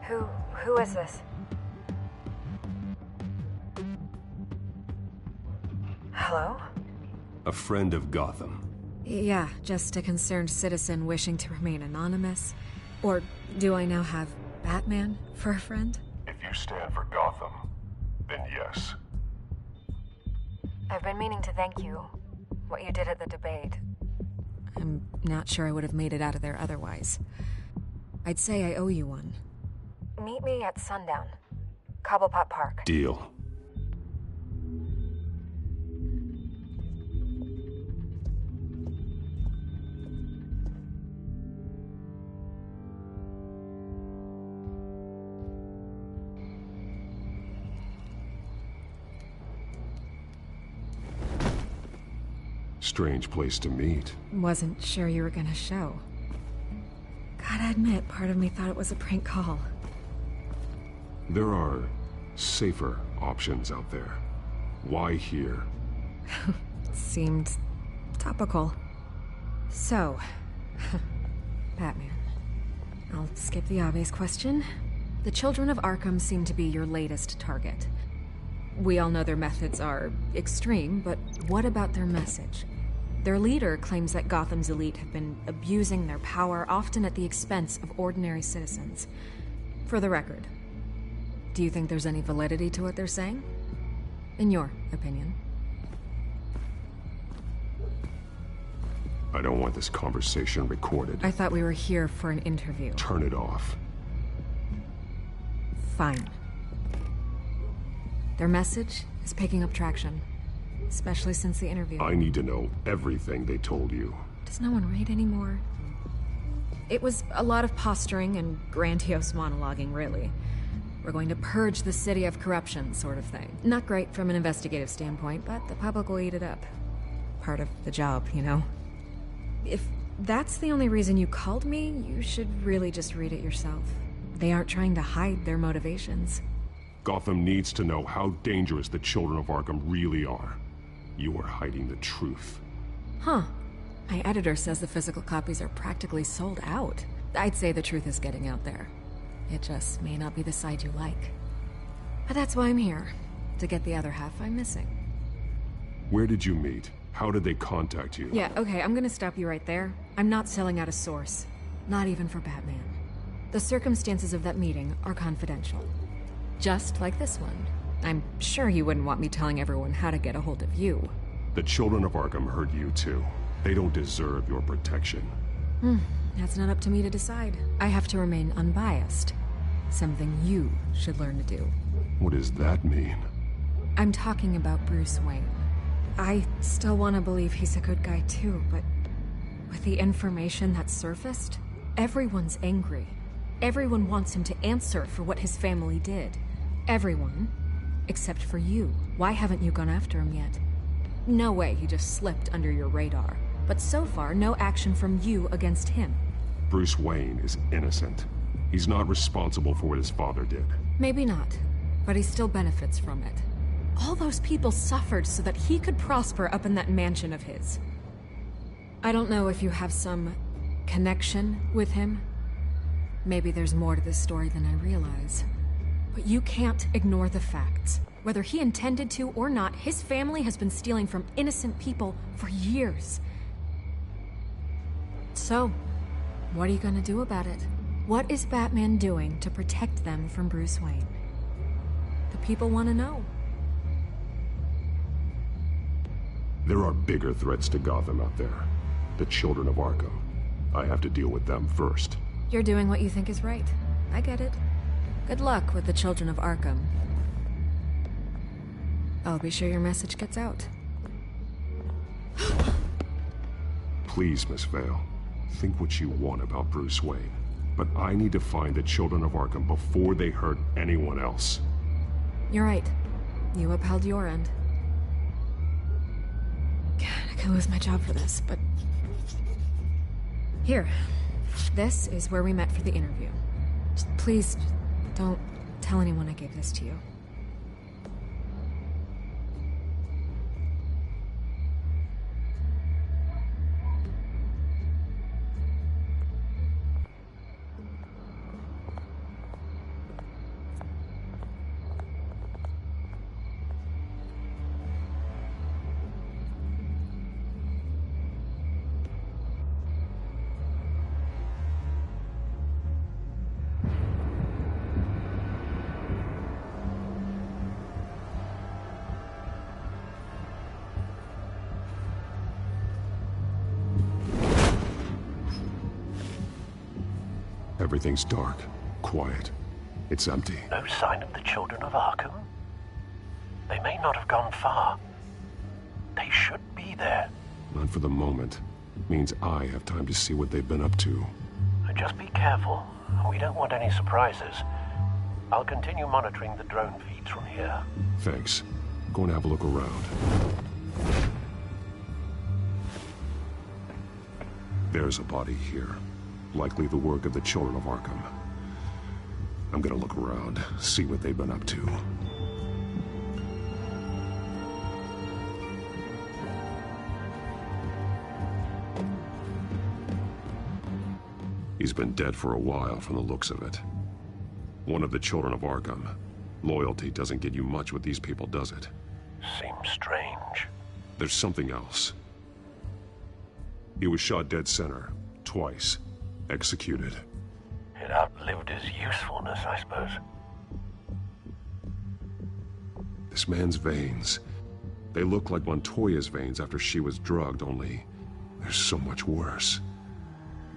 [SPEAKER 3] Who is this? Hello?
[SPEAKER 1] A friend of Gotham.
[SPEAKER 6] Yeah, just a concerned citizen wishing to remain anonymous. Or do I now have Batman for a friend?
[SPEAKER 9] If you stand for Gotham, then yes.
[SPEAKER 3] I've been meaning to thank you. What you did at the debate.
[SPEAKER 6] I'm not sure I would have made it out of there otherwise. I'd say I owe you one.
[SPEAKER 3] Meet me at sundown. Cobblepot Park.
[SPEAKER 1] Deal. Strange place to meet.
[SPEAKER 6] Wasn't sure you were gonna show. Gotta admit, part of me thought it was a prank call.
[SPEAKER 15] There are safer options out there. Why here?
[SPEAKER 6] Seemed topical. So, Batman. I'll skip the obvious question. The Children of Arkham seem to be your latest target. We all know their methods are extreme, but what about their message? Their leader claims that Gotham's elite have been abusing their power, often at the expense of ordinary citizens. For the record, do you think there's any validity to what they're saying? In your opinion?
[SPEAKER 15] I don't want this conversation recorded.
[SPEAKER 6] I thought we were here for an interview.
[SPEAKER 15] Turn it off.
[SPEAKER 6] Fine. Their message is picking up traction. Especially since the interview.
[SPEAKER 15] I need to know everything they told you.
[SPEAKER 6] Does no one read anymore? It was a lot of posturing and grandiose monologuing, really. We're going to purge the city of corruption, sort of thing. Not great from an investigative standpoint, but the public will eat it up. Part of the job, you know? If that's the only reason you called me, you should really just read it yourself. They aren't trying to hide their motivations.
[SPEAKER 15] Gotham needs to know how dangerous the Children of Arkham really are. You are hiding the truth.
[SPEAKER 6] Huh. My editor says the physical copies are practically sold out. I'd say the truth is getting out there. It just may not be the side you like. But that's why I'm here. To get the other half I'm missing.
[SPEAKER 15] Where did you meet? How did they contact you?
[SPEAKER 6] Yeah, okay, I'm gonna stop you right there. I'm not selling out a source. Not even for Batman. The circumstances of that meeting are confidential. Just like this one. I'm sure you wouldn't want me telling everyone how to get a hold of you.
[SPEAKER 15] The Children of Arkham heard you too. They don't deserve your protection.
[SPEAKER 6] That's not up to me to decide. I have to remain unbiased. Something you should learn to do.
[SPEAKER 15] What does that mean?
[SPEAKER 6] I'm talking about Bruce Wayne. I still want to believe he's a good guy too, but with the information that surfaced, everyone's angry. Everyone wants him to answer for what his family did. Everyone. Except for you. Why haven't you gone after him yet? No way he just slipped under your radar. But so far, no action from you against him.
[SPEAKER 15] Bruce Wayne is innocent. He's not responsible for what his father did.
[SPEAKER 6] Maybe not, but he still benefits from it. All those people suffered so that he could prosper up in that mansion of his. I don't know if you have some connection with him. Maybe there's more to this story than I realize. But you can't ignore the facts. Whether he intended to or not, his family has been stealing from innocent people for years. So, what are you gonna do about it? What is Batman doing to protect them from Bruce Wayne? The people want to know.
[SPEAKER 15] There are bigger threats to Gotham out there. The children of Arkham. I have to deal with them first.
[SPEAKER 6] You're doing what you think is right. I get it. Good luck with the children of Arkham. I'll be sure your message gets out.
[SPEAKER 15] Please, Miss Vale. Think what you want about Bruce Wayne. But I need to find the children of Arkham before they hurt anyone else.
[SPEAKER 6] You're right. You upheld your end. God, I could lose my job for this, but... Here. This is where we met for the interview. Please, don't tell anyone I gave this to you.
[SPEAKER 15] Everything's dark, quiet. It's empty.
[SPEAKER 14] No sign of the children of Arkham? They may not have gone far. They should be there.
[SPEAKER 15] Not for the moment. Means I have time to see what they've been up to.
[SPEAKER 14] Just be careful. We don't want any surprises. I'll continue monitoring the drone feeds from here.
[SPEAKER 15] Thanks. Go and have a look around. There's a body here. Likely the work of the children of Arkham. I'm gonna look around, see what they've been up to. He's been dead for a while from the looks of it. One of the children of Arkham. Loyalty doesn't get you much with these people, does it?
[SPEAKER 14] Seems strange.
[SPEAKER 15] There's something else. He was shot dead center, twice. Executed.
[SPEAKER 14] It outlived his usefulness, I suppose.
[SPEAKER 15] This man's veins. They look like Montoya's veins after she was drugged, only they're so much worse.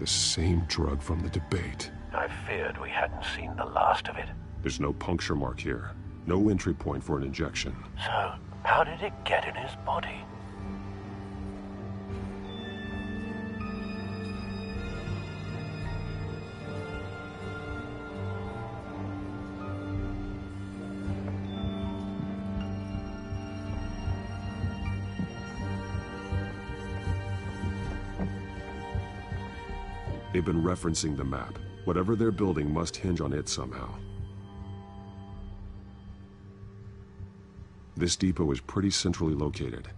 [SPEAKER 15] The same drug from the debate.
[SPEAKER 14] I feared we hadn't seen the last of it.
[SPEAKER 15] There's no puncture mark here. No entry point for an injection.
[SPEAKER 14] So, how did it get in his body?
[SPEAKER 15] They've been referencing the map. Whatever they're building must hinge on it somehow. This depot is pretty centrally located.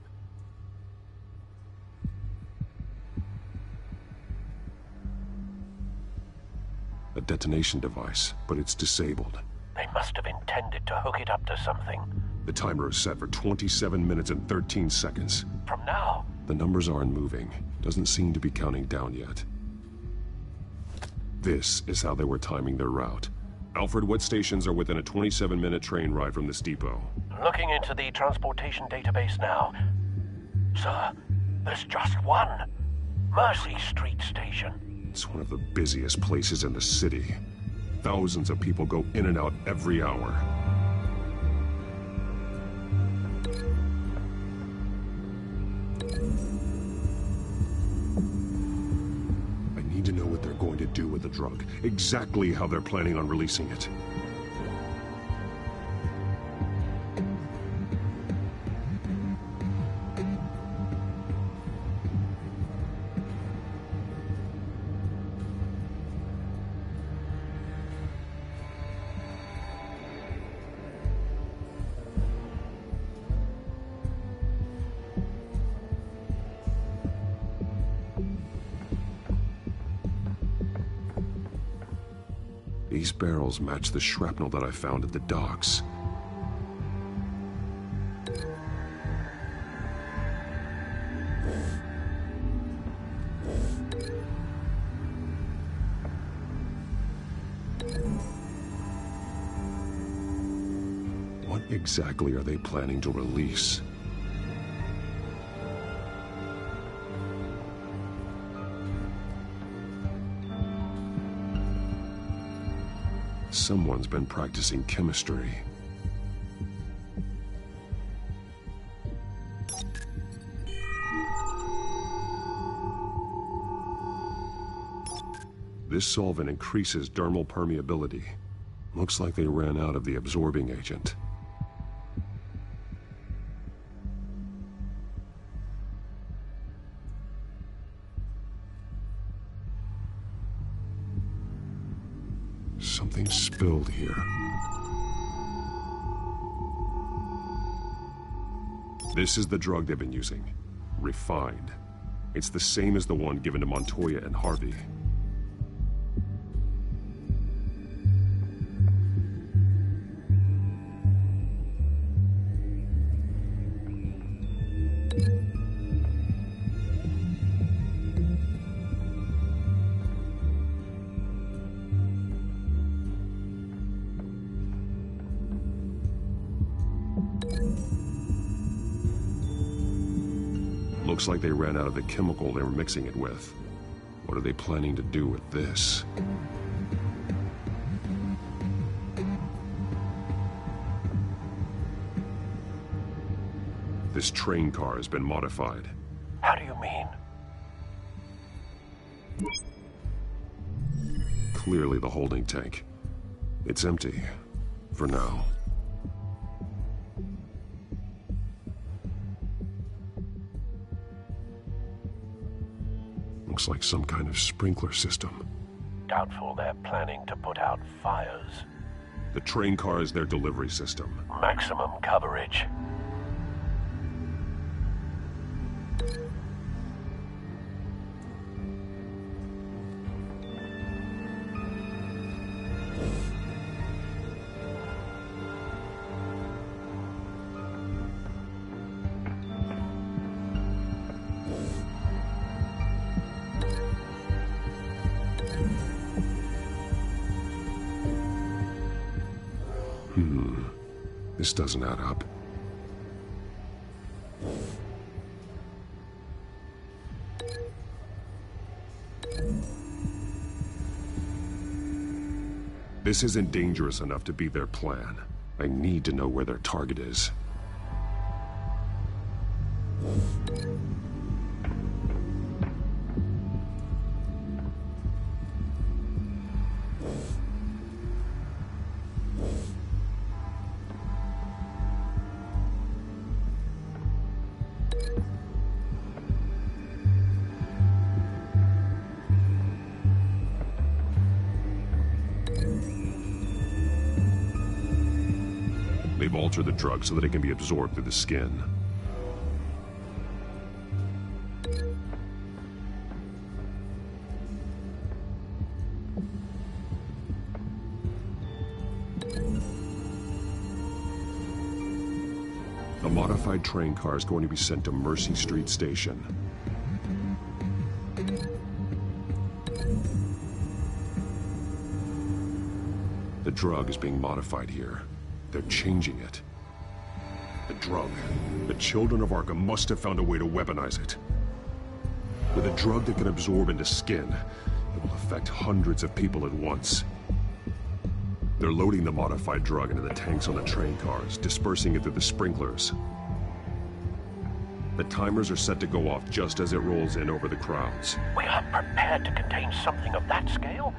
[SPEAKER 15] A detonation device, but it's disabled.
[SPEAKER 14] They must have intended to hook it up to something.
[SPEAKER 15] The timer is set for 27 minutes and 13 seconds.
[SPEAKER 14] From now?
[SPEAKER 15] The numbers aren't moving. Doesn't seem to be counting down yet. This is how they were timing their route. Alfred, what stations are within a 27-minute train ride from this depot?
[SPEAKER 14] Looking into the transportation database now. Sir, there's just one. Mercy Street Station.
[SPEAKER 15] It's one of the busiest places in the city. Thousands of people go in and out every hour. I need to know what they're going to do with the drug. Exactly how they're planning on releasing it. These barrels match the shrapnel that I found at the docks.
[SPEAKER 1] exactly are they planning to release? Someone's been practicing chemistry. This solvent increases dermal permeability. Looks like they ran out of the absorbing agent. Something spilled here. This is the drug they've been using. Refined. It's the same as the one given to Montoya and Harvey. Looks like they ran out of the chemical they were mixing it with. What are they planning to do with this? This train car has been modified.
[SPEAKER 14] How do you mean?
[SPEAKER 1] Clearly the holding tank. It's empty. For now. Looks like some kind of sprinkler system.
[SPEAKER 14] Doubtful they're planning to put out fires.
[SPEAKER 1] The train car is their delivery system.
[SPEAKER 14] Maximum coverage.
[SPEAKER 1] This doesn't add up. This isn't dangerous enough to be their plan. I need to know where their target is. They've altered the drug so that it can be absorbed through the skin. A modified train car is going to be sent to Mercy Street Station. The drug is being modified here. They're changing it. The drug. The children of Arkham must have found a way to weaponize it. With a drug that can absorb into skin, it will affect hundreds of people at once. They're loading the modified drug into the tanks on the train cars, dispersing it through the sprinklers. The timers are set to go off just as it rolls in over the crowds.
[SPEAKER 14] We aren't prepared to contain something of that scale.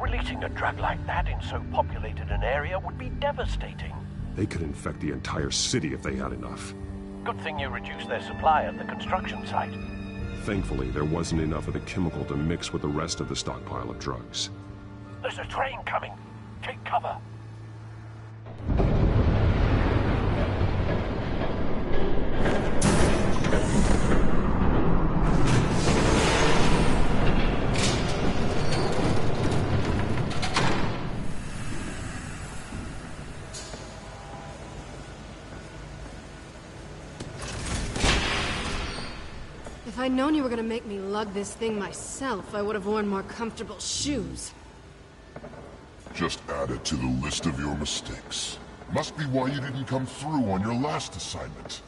[SPEAKER 14] Releasing a drug like that in so populated an area would be devastating.
[SPEAKER 1] They could infect the entire city if they had enough.
[SPEAKER 14] Good thing you reduced their supply at the construction site.
[SPEAKER 1] Thankfully, there wasn't enough of the chemical to mix with the rest of the stockpile of drugs.
[SPEAKER 14] There's a train coming. Take cover.
[SPEAKER 2] If I'd known you were gonna make me lug this thing myself, I would have worn more comfortable shoes.
[SPEAKER 9] Just add it to the list of your mistakes. Must be why you didn't come through on your last assignment.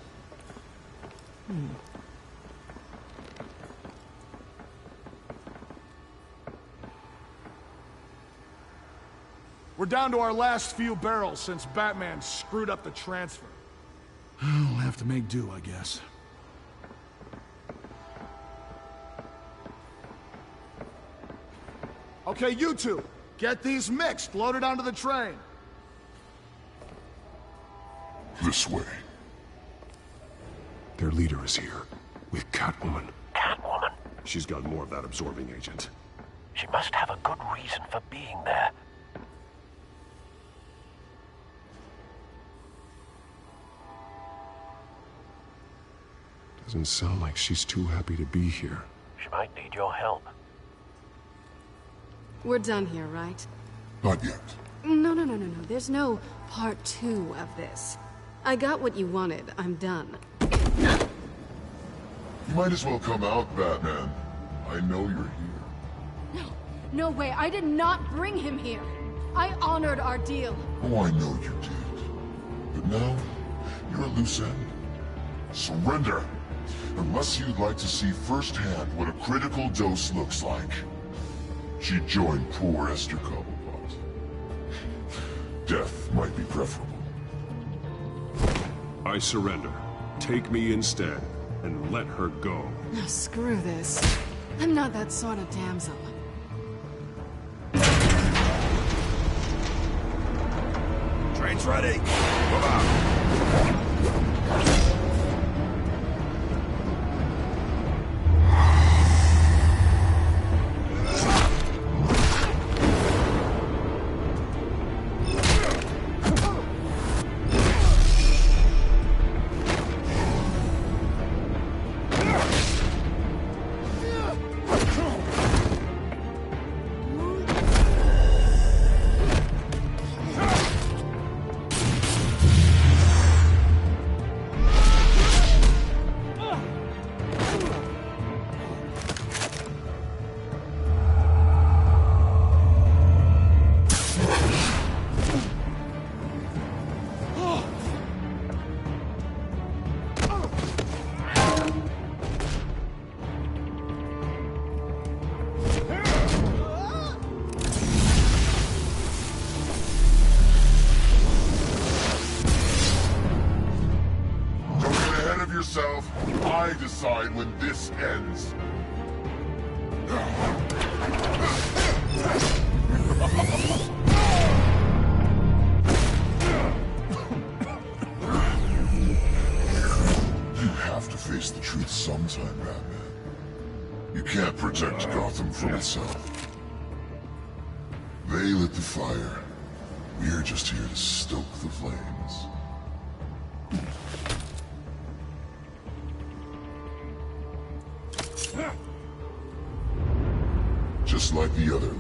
[SPEAKER 11] We're down to our last few barrels since Batman screwed up the transfer. We'll have to make do, I guess. Okay, you two, get these mixed, loaded onto the train.
[SPEAKER 9] This way.
[SPEAKER 15] Their leader is here, with Catwoman.
[SPEAKER 14] Catwoman?
[SPEAKER 15] She's got more of that absorbing agent.
[SPEAKER 14] She must have a good reason for being there.
[SPEAKER 15] Doesn't sound like she's too happy to be here.
[SPEAKER 14] She might need your help.
[SPEAKER 2] We're done here, right?
[SPEAKER 9] Not yet.
[SPEAKER 2] No. There's no part 2 of this. I got what you wanted. I'm done.
[SPEAKER 9] You might as well come out, Batman. I know you're here.
[SPEAKER 2] No way. I did not bring him here. I honored our deal.
[SPEAKER 9] Oh, I know you did. But now, you're a loose end. Surrender! Unless you'd like to see firsthand what a critical dose looks like. She joined poor Esther Cobblepot. Death might be preferable.
[SPEAKER 15] I surrender. Take me instead, and let her go.
[SPEAKER 2] No, screw this. I'm not that sort of damsel.
[SPEAKER 13] Train's ready. Move out.
[SPEAKER 9] I decide when this ends. You have to face the truth sometime, Batman. You can't protect Gotham from itself. They lit the fire. We're just here to stoke the flames. Just like the other